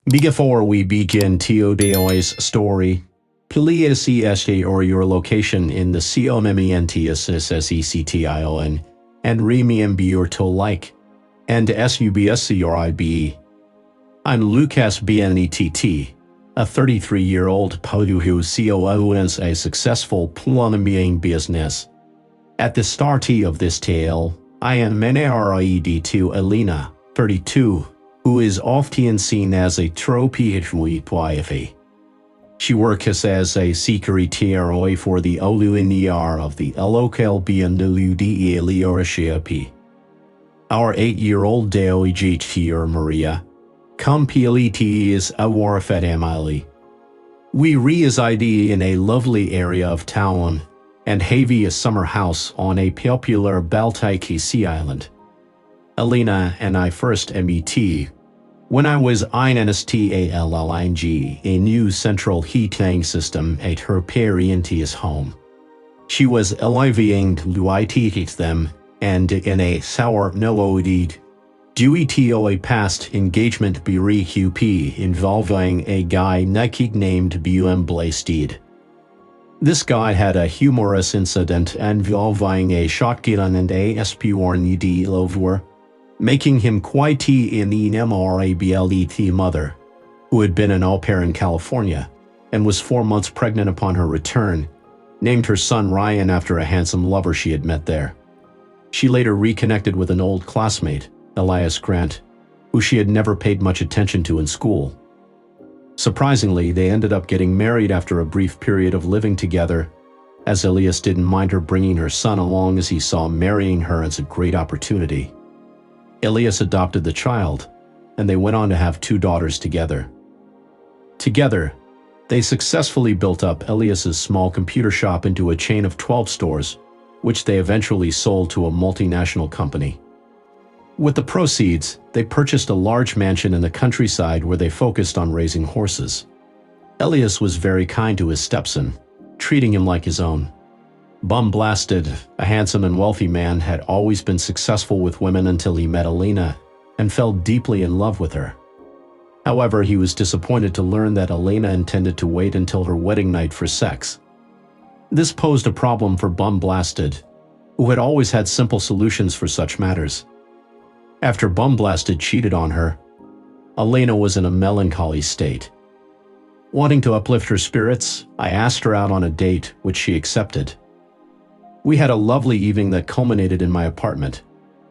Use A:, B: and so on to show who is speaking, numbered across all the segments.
A: Before we begin today's story, please say or your location in the COMMENTSSECTION and remember your to like and SUBSCRIBE. I'm Lucas Bnett, a 33-year-old Podu who owns a successful plumbing business. At the start of this tale, I am married to Elena, 32, who is often seen as a trophy wife. She works as a secretary for the Oluiniar of the local BNWD leadership. Our 8-year-old daughter Maria completely is a warfed Emily. We reside in a lovely area of town and have a summer house on a popular Baltic sea island. Elena and I first met when I was installing a new central heating system at her parents' home. She was living with them, and in a sour noted due to a past engagement BRQP involving a guy named Blasted. This guy had a humorous incident involving a shotgun and a SPRND lover, making him quite an MRABLET mother, who had been an au pair in California and was 4 months pregnant upon her return, named her son Ryan after a handsome lover she had met there. She later reconnected with an old classmate, Elias Grant, who she had never paid much attention to in school. Surprisingly, they ended up getting married after a brief period of living together, as Elias didn't mind her bringing her son along as he saw marrying her as a great opportunity. Elias adopted the child, and they went on to have 2 daughters together. Together, they successfully built up Elias's small computer shop into a chain of 12 stores, which they eventually sold to a multinational company. With the proceeds, they purchased a large mansion in the countryside where they focused on raising horses. Elias was very kind to his stepson, treating him like his own. Blasted, a handsome and wealthy man, had always been successful with women until he met Elena and fell deeply in love with her. However, he was disappointed to learn that Elena intended to wait until her wedding night for sex. This posed a problem for Blasted, who had always had simple solutions for such matters. After Blasted cheated on her, Elena was in a melancholy state. Wanting to uplift her spirits, I asked her out on a date, which she accepted. We had a lovely evening that culminated in my apartment,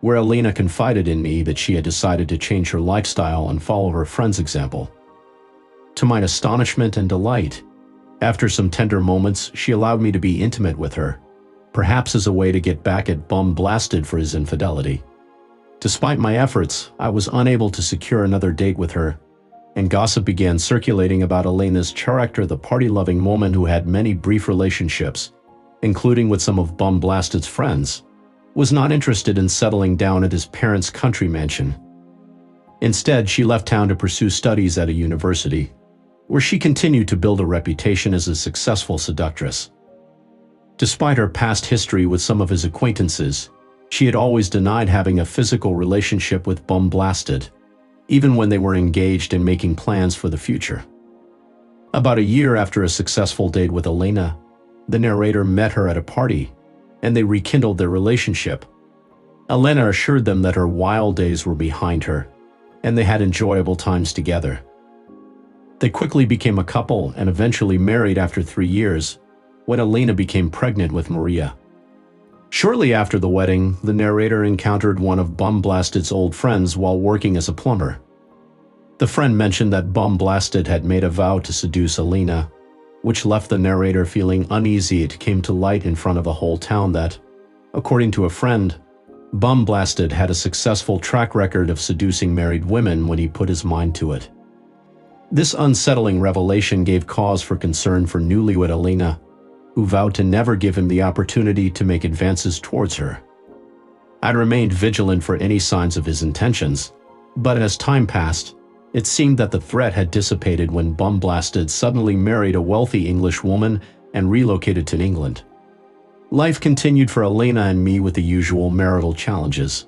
A: where Elena confided in me that she had decided to change her lifestyle and follow her friend's example. To my astonishment and delight, after some tender moments, she allowed me to be intimate with her, perhaps as a way to get back at Blasted for his infidelity. Despite my efforts, I was unable to secure another date with her, and gossip began circulating about Elena's character, the party-loving woman who had many brief relationships, including with some of Blasted's friends, was not interested in settling down at his parents' country mansion. Instead, she left town to pursue studies at a university, where she continued to build a reputation as a successful seductress. Despite her past history with some of his acquaintances, she had always denied having a physical relationship with Blasted, even when they were engaged and making plans for the future. About a year after a successful date with Elena, the narrator met her at a party, and they rekindled their relationship. Elena assured them that her wild days were behind her, and they had enjoyable times together. They quickly became a couple and eventually married after 3 years, when Elena became pregnant with Maria. Shortly after the wedding, the narrator encountered one of Blasted's old friends while working as a plumber. The friend mentioned that Blasted had made a vow to seduce Elena, which left the narrator feeling uneasy. It came to light in front of the whole town that, according to a friend, Blasted had a successful track record of seducing married women when he put his mind to it. This unsettling revelation gave cause for concern for newlywed Elena, who vowed to never give him the opportunity to make advances towards her. I'd remained vigilant for any signs of his intentions, but as time passed, it seemed that the threat had dissipated when Blasted suddenly married a wealthy English woman and relocated to England. Life continued for Elena and me with the usual marital challenges.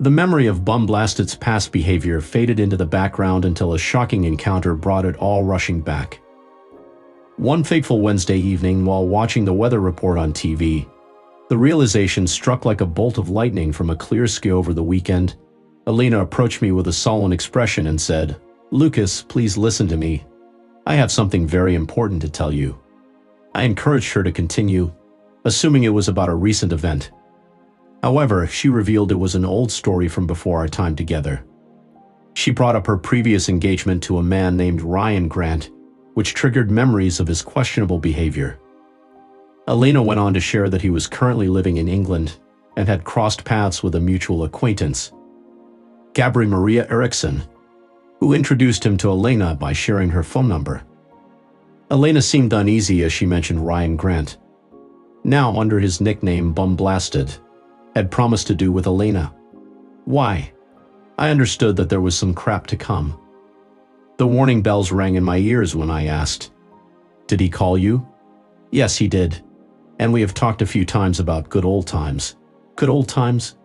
A: The memory of Bumblasted's past behavior faded into the background until a shocking encounter brought it all rushing back. One fateful Wednesday evening, while watching the weather report on TV, the realization struck like a bolt of lightning from a clear sky over the weekend. Elena approached me with a sullen expression and said, "Lucas, please listen to me. I have something very important to tell you." I encouraged her to continue, assuming it was about a recent event. However, she revealed it was an old story from before our time together. She brought up her previous engagement to a man named Ryan Grant, which triggered memories of his questionable behavior. Elena went on to share that he was currently living in England and had crossed paths with a mutual acquaintance, Gabri Maria Eriksson, who introduced him to Elena by sharing her phone number. Elena seemed uneasy as she mentioned Ryan Grant, now under his nickname Bumblasted, had promised to do with Elena. Why? I understood that there was some crap to come. The warning bells rang in my ears when I asked, "Did he call you?" "Yes, he did. And we have talked a few times about good old times." "Good old times?"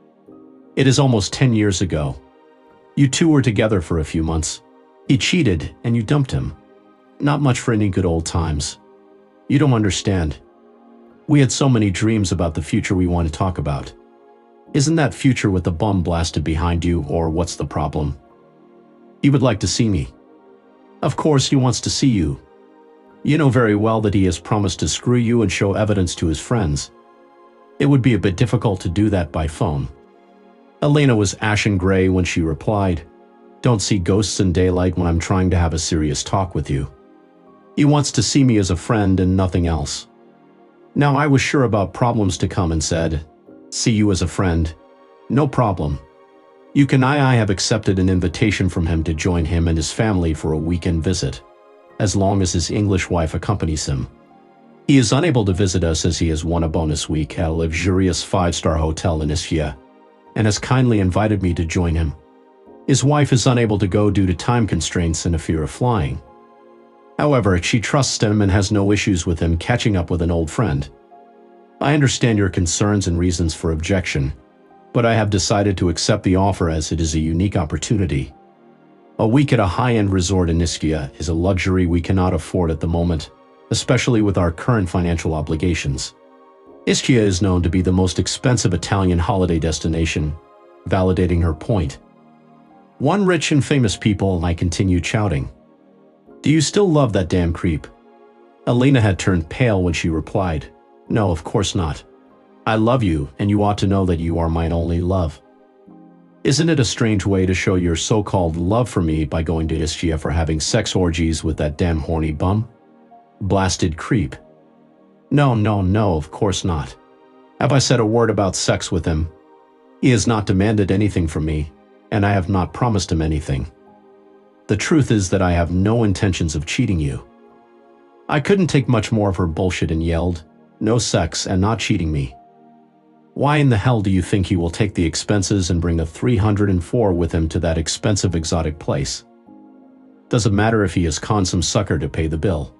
A: "It is almost 10 years ago. You two were together for a few months. He cheated and you dumped him. Not much for any good old times. You don't understand. We had so many dreams about the future we want to talk about. Isn't that future with the bum blasted behind you, or what's the problem? He would like to see me. Of course he wants to see you. You know very well that he has promised to screw you and show evidence to his friends. It would be a bit difficult to do that by phone." Elena was ashen gray when she replied, "Don't see ghosts in daylight when I'm trying to have a serious talk with you. He wants to see me as a friend and nothing else." Now I was sure about problems to come and said, "See you as a friend? No problem. I have accepted an invitation from him to join him and his family for a weekend visit, as long as his English wife accompanies him. He is unable to visit us as he has won a bonus week at a luxurious 5-star hotel in Ischia, and has kindly invited me to join him. His wife is unable to go due to time constraints and a fear of flying. However, she trusts him and has no issues with him catching up with an old friend. I understand your concerns and reasons for objection, but I have decided to accept the offer as it is a unique opportunity. A week at a high-end resort in Ischia is a luxury we cannot afford at the moment, especially with our current financial obligations. Ischia is known to be the most expensive Italian holiday destination," validating her point. "One rich and famous people," I continued shouting. "Do you still love that damn creep?" Elena had turned pale when she replied, "No, of course not. I love you, and you ought to know that you are mine only love. Isn't it a strange way to show your so-called love for me by going to Ischia for having sex orgies with that damn horny bum? Blasted creep. No, of course not. Have I said a word about sex with him? He has not demanded anything from me, and I have not promised him anything. The truth is that I have no intentions of cheating you." I couldn't take much more of her bullshit and yelled, "No sex and not cheating me. Why in the hell do you think he will take the expenses and bring a 304 with him to that expensive exotic place? Doesn't matter if he has conned some sucker to pay the bill.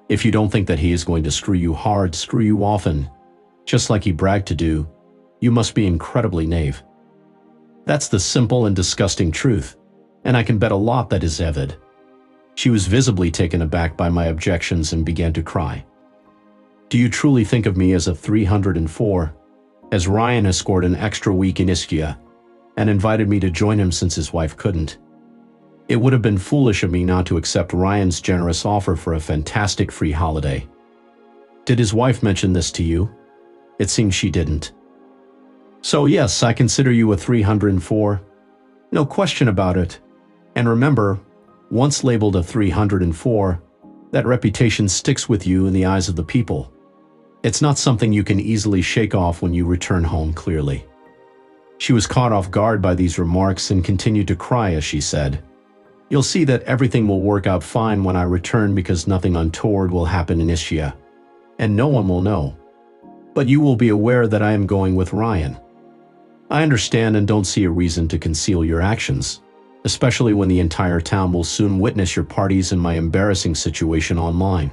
A: If you don't think that he is going to screw you hard, screw you often, just like he bragged to do, you must be incredibly naive. That's the simple and disgusting truth, and I can bet a lot that is Evid." She was visibly taken aback by my objections and began to cry. "Do you truly think of me as a 304, as Ryan has scored an extra week in Ischia and invited me to join him since his wife couldn't? It would have been foolish of me not to accept Ryan's generous offer for a fantastic free holiday. Did his wife mention this to you? It seems she didn't. So yes, I consider you a 304. No question about it. And remember, once labeled a 304, that reputation sticks with you in the eyes of the people. It's not something you can easily shake off when you return home, clearly." She was caught off guard by these remarks and continued to cry as she said, "You'll see that everything will work out fine when I return because nothing untoward will happen in Ischia, and no one will know. But you will be aware that I am going with Ryan. I understand and don't see a reason to conceal your actions, especially when the entire town will soon witness your parties and my embarrassing situation online."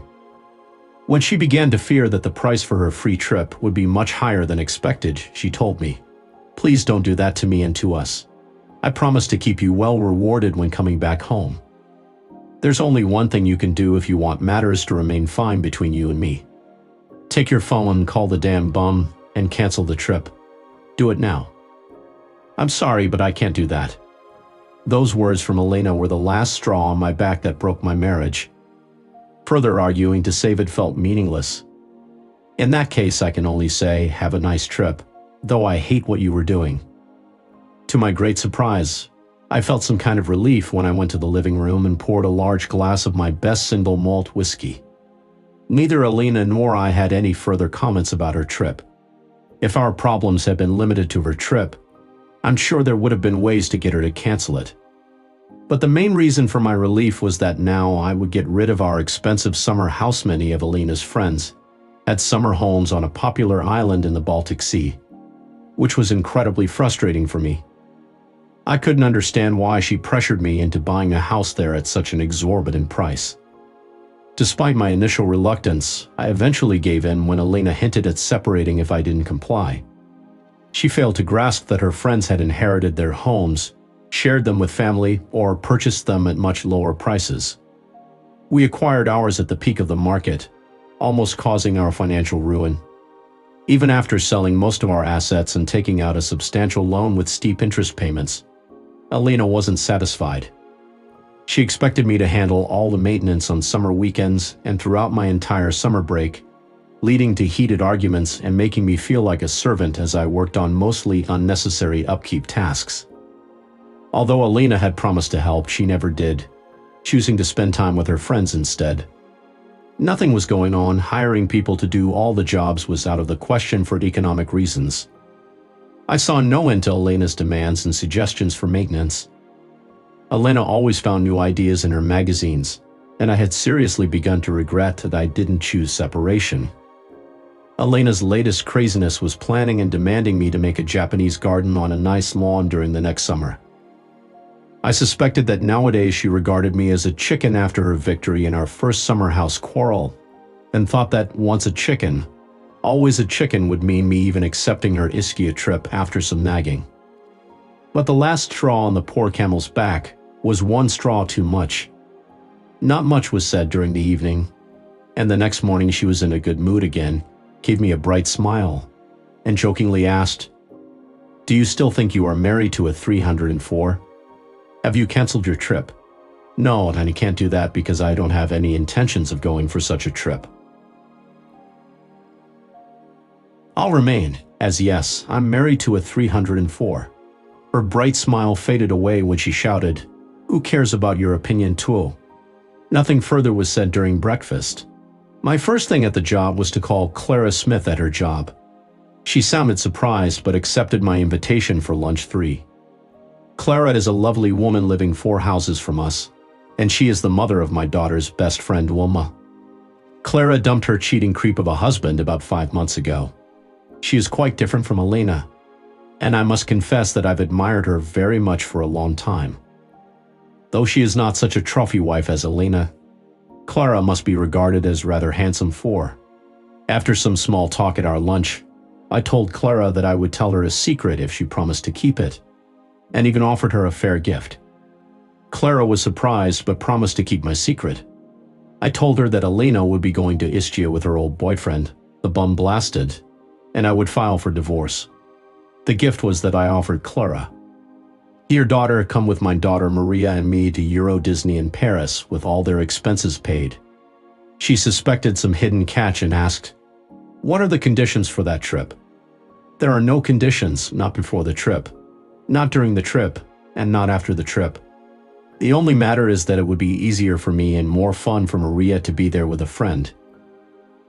A: When she began to fear that the price for her free trip would be much higher than expected, she told me, Please don't do that to me and to us. I promise to keep you well rewarded when coming back home. There's only one thing you can do if you want matters to remain fine between you and me. Take your phone and call the damn bum and cancel the trip. Do it now. I'm sorry, but I can't do that. Those words from Elena were the last straw on my back that broke my marriage. Further arguing to save it felt meaningless. In that case, I can only say, have a nice trip, though I hate what you were doing. To my great surprise, I felt some kind of relief when I went to the living room and poured a large glass of my best single malt whiskey. Neither Elena nor I had any further comments about her trip. If our problems had been limited to her trip, I'm sure there would have been ways to get her to cancel it. But the main reason for my relief was that now I would get rid of our expensive summer house. Many of Elena's friends had summer homes on a popular island in the Baltic Sea, which was incredibly frustrating for me. I couldn't understand why she pressured me into buying a house there at such an exorbitant price. Despite my initial reluctance, I eventually gave in when Elena hinted at separating if I didn't comply. She failed to grasp that her friends had inherited their homes, shared them with family, or purchased them at much lower prices. We acquired ours at the peak of the market, almost causing our financial ruin. Even after selling most of our assets and taking out a substantial loan with steep interest payments, Elena wasn't satisfied. She expected me to handle all the maintenance on summer weekends and throughout my entire summer break, leading to heated arguments and making me feel like a servant as I worked on mostly unnecessary upkeep tasks. Although Elena had promised to help, she never did, choosing to spend time with her friends instead. Nothing was going on. Hiring people to do all the jobs was out of the question for economic reasons. I saw no end to Elena's demands and suggestions for maintenance. Elena always found new ideas in her magazines, and I had seriously begun to regret that I didn't choose separation. Elena's latest craziness was planning and demanding me to make a Japanese garden on a nice lawn during the next summer. I suspected that nowadays she regarded me as a chicken after her victory in our first summer house quarrel, and thought that once a chicken, always a chicken would mean me even accepting her Ischia trip after some nagging. But the last straw on the poor camel's back was one straw too much. Not much was said during the evening, and the next morning she was in a good mood again, gave me a bright smile, and jokingly asked, "Do you still think you are married to a 304? Have you canceled your trip?" "No, and I can't do that because I don't have any intentions of going for such a trip. I'll remain, as yes, I'm married to a 304. Her bright smile faded away when she shouted, "Who cares about your opinion too?" Nothing further was said during breakfast. My first thing at the job was to call Clara Smith at her job. She sounded surprised but accepted my invitation for lunch 3. Clara is a lovely woman living 4 houses from us, and she is the mother of my daughter's best friend Wilma. Clara dumped her cheating creep of a husband about 5 months ago. She is quite different from Elena, and I must confess that I've admired her very much for a long time. Though she is not such a trophy wife as Elena, Clara must be regarded as rather handsome for. After some small talk at our lunch, I told Clara that I would tell her a secret if she promised to keep it, and even offered her a fair gift. Clara was surprised but promised to keep my secret. I told her that Elena would be going to Ischia with her old boyfriend, the bum blasted, and I would file for divorce. The gift was that I offered Clara, "Dear daughter, come with my daughter Maria and me to Euro Disney in Paris with all their expenses paid." She suspected some hidden catch and asked, "What are the conditions for that trip?" "There are no conditions, not before the trip, not during the trip, and not after the trip. The only matter is that it would be easier for me and more fun for Maria to be there with a friend.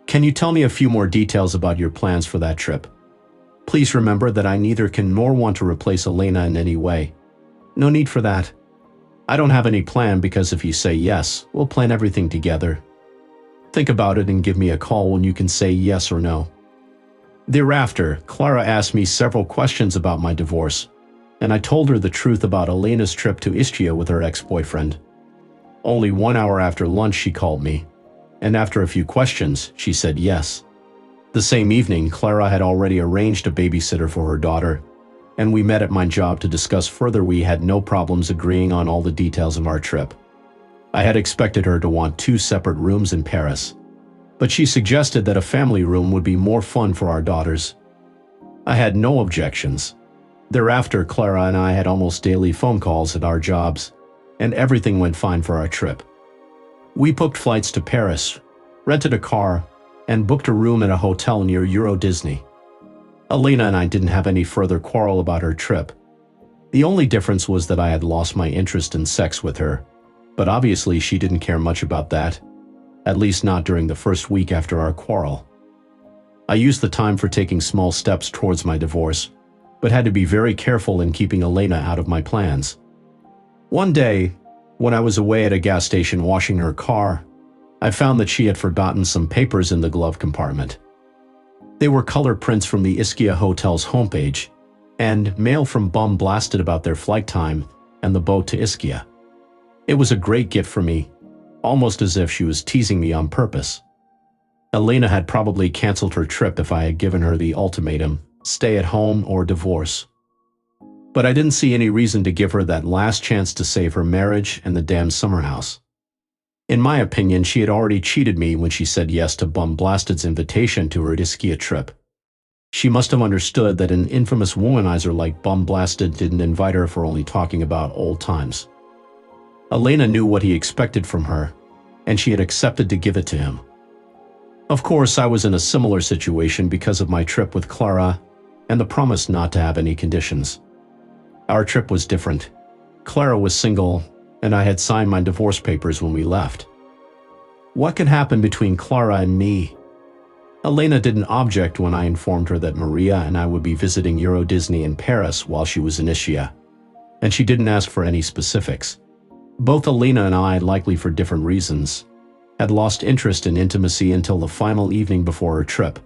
A: Can you tell me a few more details about your plans for that trip? Please remember that I neither can nor want to replace Elena in any way. No need for that. I don't have any plan because if you say yes, we'll plan everything together. Think about it and give me a call when you can say yes or no." Thereafter, Clara asked me several questions about my divorce, and I told her the truth about Elena's trip to Ischia with her ex-boyfriend. Only 1 hour after lunch she called me, and after a few questions, she said yes. The same evening, Clara had already arranged a babysitter for her daughter, and we met at my job to discuss further. We had no problems agreeing on all the details of our trip. I had expected her to want 2 separate rooms in Paris, but she suggested that a family room would be more fun for our daughters. I had no objections. Thereafter, Clara and I had almost daily phone calls at our jobs, and everything went fine for our trip. We booked flights to Paris, rented a car, and booked a room at a hotel near Euro Disney. Elena and I didn't have any further quarrel about her trip. The only difference was that I had lost my interest in sex with her, but obviously she didn't care much about that, at least not during the first week after our quarrel. I used the time for taking small steps towards my divorce, but had to be very careful in keeping Elena out of my plans. One day, when I was away at a gas station washing her car, I found that she had forgotten some papers in the glove compartment. They were color prints from the Ischia Hotel's homepage, and mail from Bum Blasted about their flight time and the boat to Ischia. It was a great gift for me, almost as if she was teasing me on purpose. Elena had probably canceled her trip if I had given her the ultimatum, stay at home or divorce. But I didn't see any reason to give her that last chance to save her marriage and the damn summer house. In my opinion, she had already cheated me when she said yes to Bum Blasted's invitation to her Ischia trip. She must have understood that an infamous womanizer like Bum Blasted didn't invite her for only talking about old times. Elena knew what he expected from her, and she had accepted to give it to him. Of course, I was in a similar situation because of my trip with Clara and the promise not to have any conditions. Our trip was different. Clara was single, and I had signed my divorce papers when we left. What could happen between Clara and me? Elena didn't object when I informed her that Maria and I would be visiting Euro Disney in Paris while she was in Ischia, and she didn't ask for any specifics. Both Elena and I, likely for different reasons, had lost interest in intimacy until the final evening before her trip.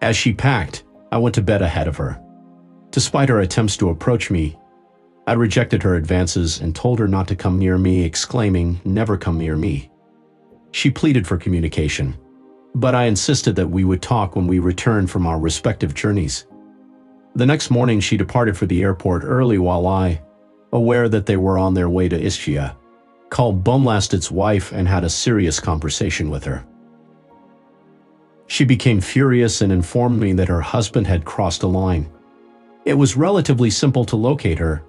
A: As she packed, I went to bed ahead of her. Despite her attempts to approach me, I rejected her advances and told her not to come near me, exclaiming, "Never come near me." She pleaded for communication, but I insisted that we would talk when we returned from our respective journeys. The next morning she departed for the airport early while I, aware that they were on their way to Ischia, called Bum Blasted's wife and had a serious conversation with her. She became furious and informed me that her husband had crossed a line. It was relatively simple to locate her,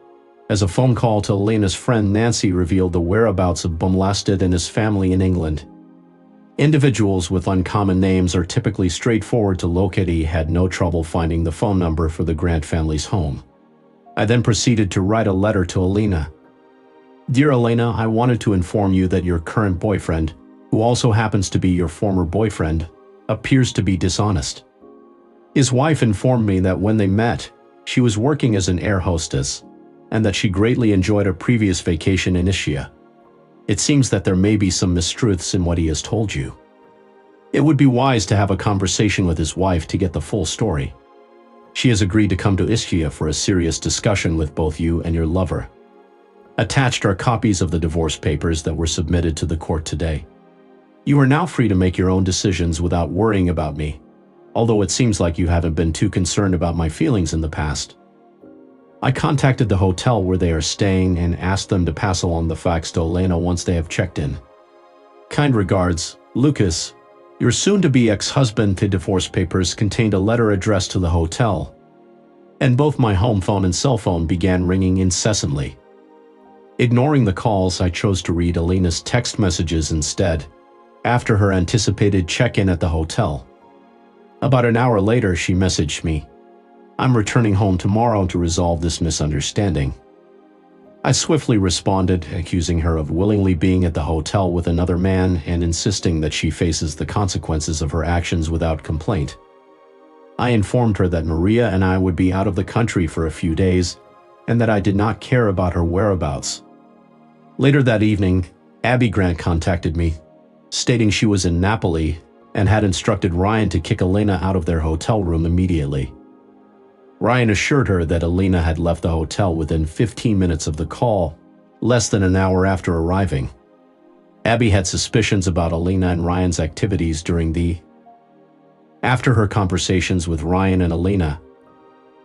A: as a phone call to Elena's friend Nancy revealed the whereabouts of Bum Blasted and his family in England. Individuals with uncommon names are typically straightforward to locate. He had no trouble finding the phone number for the Grant family's home. I then proceeded to write a letter to Elena. "Dear Elena, I wanted to inform you that your current boyfriend, who also happens to be your former boyfriend, appears to be dishonest. His wife informed me that when they met, she was working as an air hostess, and that she greatly enjoyed a previous vacation in Ischia. It seems that there may be some mistruths in what he has told you. It would be wise to have a conversation with his wife to get the full story. She has agreed to come to Ischia for a serious discussion with both you and your lover. Attached are copies of the divorce papers that were submitted to the court today. You are now free to make your own decisions without worrying about me, although it seems like you haven't been too concerned about my feelings in the past. I contacted the hotel where they are staying and asked them to pass along the facts to Elena once they have checked in. Kind regards, Lucas, your soon-to-be ex-husband." The divorce papers contained a letter addressed to the hotel, and both my home phone and cell phone began ringing incessantly. Ignoring the calls, I chose to read Elena's text messages instead, after her anticipated check-in at the hotel. About an hour later, she messaged me, "I'm returning home tomorrow to resolve this misunderstanding." I swiftly responded, accusing her of willingly being at the hotel with another man and insisting that she faces the consequences of her actions without complaint. I informed her that Maria and I would be out of the country for a few days and that I did not care about her whereabouts. Later that evening, Abby Grant contacted me, stating she was in Napoli and had instructed Ryan to kick Elena out of their hotel room immediately. Ryan assured her that Elena had left the hotel within 15 minutes of the call, less than an hour after arriving. Abby had suspicions about Elena and Ryan's activities after her conversations with Ryan and Elena.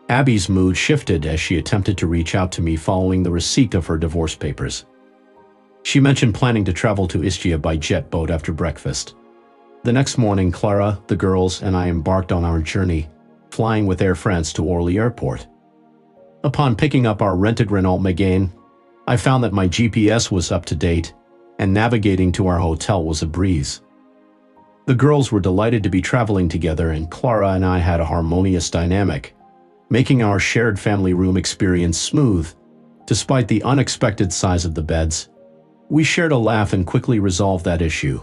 A: Abby's mood shifted as she attempted to reach out to me following the receipt of her divorce papers. She mentioned planning to travel to Ischia by jet boat after breakfast. The next morning, Clara, the girls, and I embarked on our journey, flying with Air France to Orly Airport. Upon picking up our rented Renault Megane, I found that my GPS was up to date, and navigating to our hotel was a breeze. The girls were delighted to be traveling together, and Clara and I had a harmonious dynamic, making our shared family room experience smooth. Despite the unexpected size of the beds, we shared a laugh and quickly resolved that issue.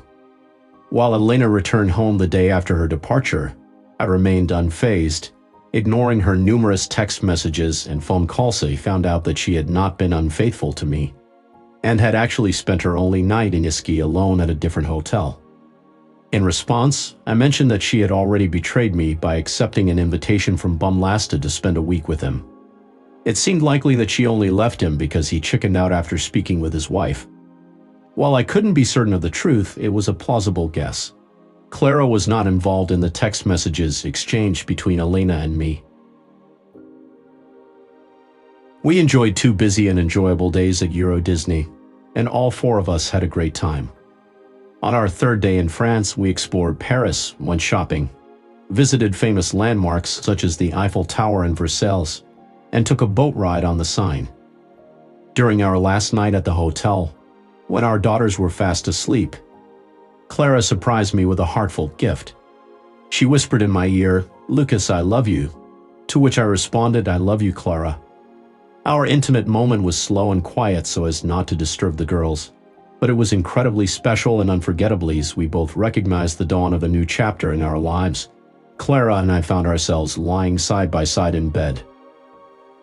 A: While Elena returned home the day after her departure, I remained unfazed, ignoring her numerous text messages and phone calls. I found out that she had not been unfaithful to me, and had actually spent her only night in Ischia alone at a different hotel. In response, I mentioned that she had already betrayed me by accepting an invitation from Bum Lasta to spend a week with him. It seemed likely that she only left him because he chickened out after speaking with his wife. While I couldn't be certain of the truth, it was a plausible guess. Clara was not involved in the text messages exchanged between Elena and me. We enjoyed 2 busy and enjoyable days at Euro Disney, and all 4 of us had a great time. On our 3rd day in France, we explored Paris, went shopping, visited famous landmarks such as the Eiffel Tower and Versailles, and took a boat ride on the Seine. During our last night at the hotel, when our daughters were fast asleep, Clara surprised me with a heartfelt gift. She whispered in my ear, "Lucas, I love you," to which I responded, "I love you, Clara." Our intimate moment was slow and quiet so as not to disturb the girls, but it was incredibly special and unforgettable as we both recognized the dawn of a new chapter in our lives. Clara and I found ourselves lying side by side in bed.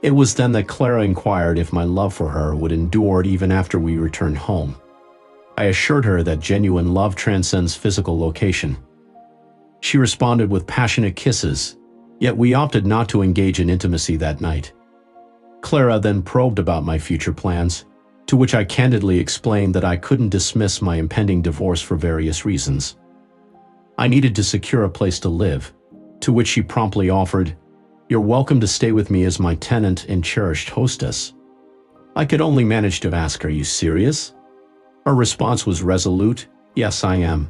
A: It was then that Clara inquired if my love for her would endure even after we returned home. I assured her that genuine love transcends physical location. She responded with passionate kisses, yet we opted not to engage in intimacy that night. Clara then probed about my future plans, to which I candidly explained that I couldn't dismiss my impending divorce for various reasons. I needed to secure a place to live, to which she promptly offered, "You're welcome to stay with me as my tenant and cherished hostess." I could only manage to ask, "Are you serious?" Her response was resolute, "Yes, I am.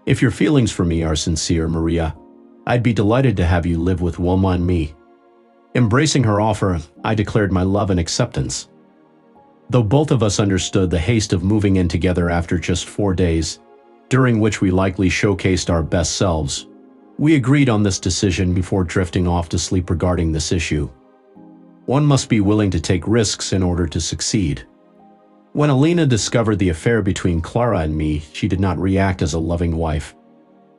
A: If your feelings for me are sincere, Maria, I'd be delighted to have you live with Wilma and me." Embracing her offer, I declared my love and acceptance. Though both of us understood the haste of moving in together after just 4 days, during which we likely showcased our best selves, we agreed on this decision before drifting off to sleep regarding this issue. One must be willing to take risks in order to succeed. When Elena discovered the affair between Clara and me, she did not react as a loving wife.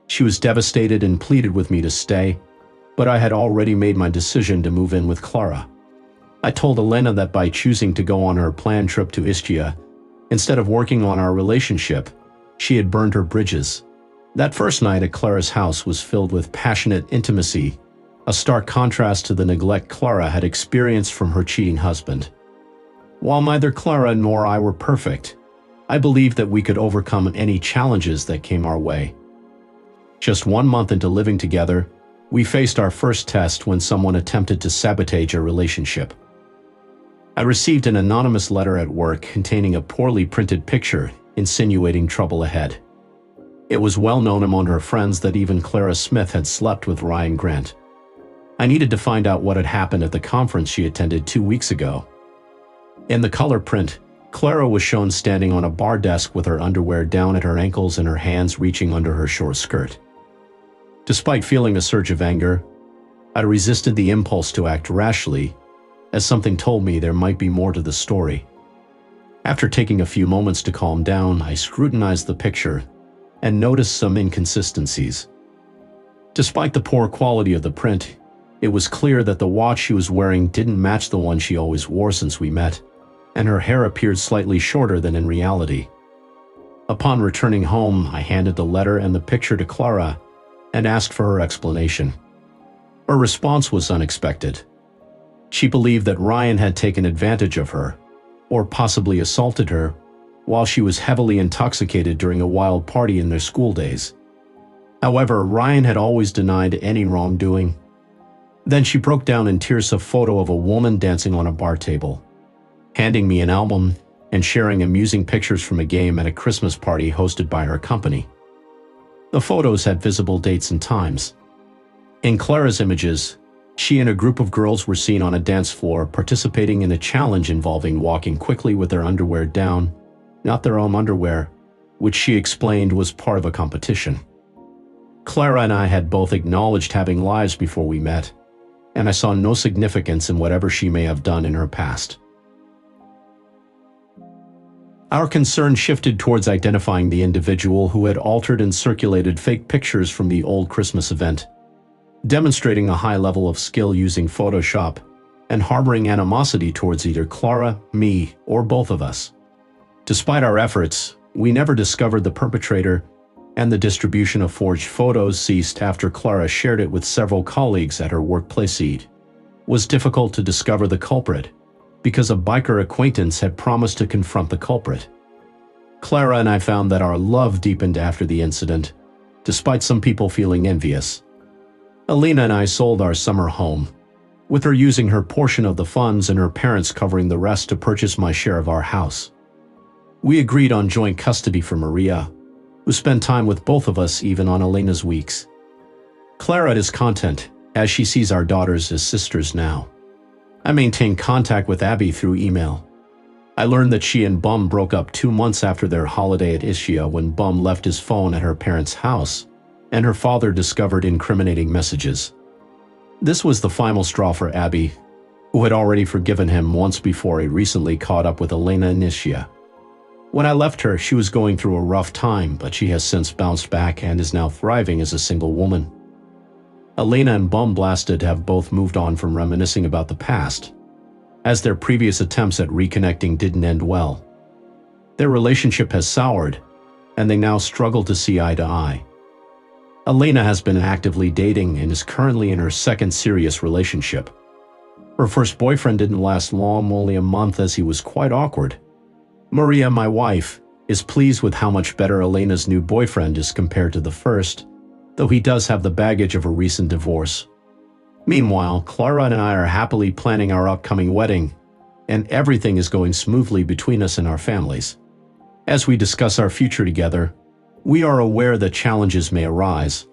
A: She was devastated and pleaded with me to stay, but I had already made my decision to move in with Clara. I told Elena that by choosing to go on her planned trip to Ischia, instead of working on our relationship, she had burned her bridges. That first night at Clara's house was filled with passionate intimacy, a stark contrast to the neglect Clara had experienced from her cheating husband. While neither Clara nor I were perfect, I believed that we could overcome any challenges that came our way. Just 1 month into living together, we faced our first test when someone attempted to sabotage our relationship. I received an anonymous letter at work containing a poorly printed picture insinuating trouble ahead. It was well known among her friends that even Clara Smith had slept with Ryan Grant. I needed to find out what had happened at the conference she attended 2 weeks ago. In the color print, Clara was shown standing on a bar desk with her underwear down at her ankles and her hands reaching under her short skirt. Despite feeling a surge of anger, I resisted the impulse to act rashly, as something told me there might be more to the story. After taking a few moments to calm down, I scrutinized the picture and noticed some inconsistencies. Despite the poor quality of the print, it was clear that the watch she was wearing didn't match the one she always wore since we met, and her hair appeared slightly shorter than in reality. Upon returning home, I handed the letter and the picture to Clara and asked for her explanation. Her response was unexpected. She believed that Ryan had taken advantage of her, or possibly assaulted her, while she was heavily intoxicated during a wild party in their school days. However, Ryan had always denied any wrongdoing. Then she broke down in tears a photo of a woman dancing on a bar table, handing me an album and sharing amusing pictures from a game at a Christmas party hosted by her company. The photos had visible dates and times. In Clara's images, she and a group of girls were seen on a dance floor participating in a challenge involving walking quickly with their underwear down, not their own underwear, which she explained was part of a competition. Clara and I had both acknowledged having lives before we met, and I saw no significance in whatever she may have done in her past. Our concern shifted towards identifying the individual who had altered and circulated fake pictures from the old Christmas event, demonstrating a high level of skill using Photoshop and harboring animosity towards either Clara, me, or both of us. Despite our efforts, we never discovered the perpetrator, and the distribution of forged photos ceased after Clara shared it with several colleagues at her workplace. It was difficult to discover the culprit, because a biker acquaintance had promised to confront the culprit. Clara and I found that our love deepened after the incident, despite some people feeling envious. Alina and I sold our summer home, with her using her portion of the funds and her parents covering the rest to purchase my share of our house. We agreed on joint custody for Maria, who spent time with both of us even on Elena's weeks. Clara is content, as she sees our daughters as sisters now. I maintain contact with Abby through email. I learned that she and Bum broke up 2 months after their holiday at Ischia when Bum left his phone at her parents' house, and her father discovered incriminating messages. This was the final straw for Abby, who had already forgiven him once before he recently caught up with Elena in Ischia. When I left her, she was going through a rough time, but she has since bounced back and is now thriving as a single woman. Elena and Bum Blasted have both moved on from reminiscing about the past, as their previous attempts at reconnecting didn't end well. Their relationship has soured, and they now struggle to see eye to eye. Elena has been actively dating and is currently in her second serious relationship. Her first boyfriend didn't last long, only a month, as he was quite awkward. Maria, my wife, is pleased with how much better Elena's new boyfriend is compared to the first, though he does have the baggage of a recent divorce. Meanwhile, Clara and I are happily planning our upcoming wedding, and everything is going smoothly between us and our families. As we discuss our future together, we are aware that challenges may arise,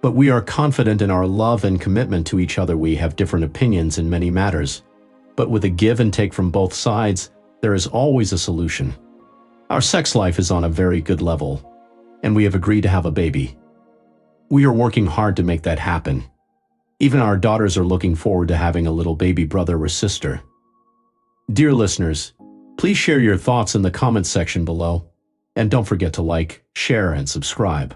A: but we are confident in our love and commitment to each other. We have different opinions in many matters, but with a give and take from both sides, there is always a solution. Our sex life is on a very good level, and we have agreed to have a baby. We are working hard to make that happen. Even our daughters are looking forward to having a little baby brother or sister. Dear listeners, please share your thoughts in the comments section below, and don't forget to like, share, and subscribe.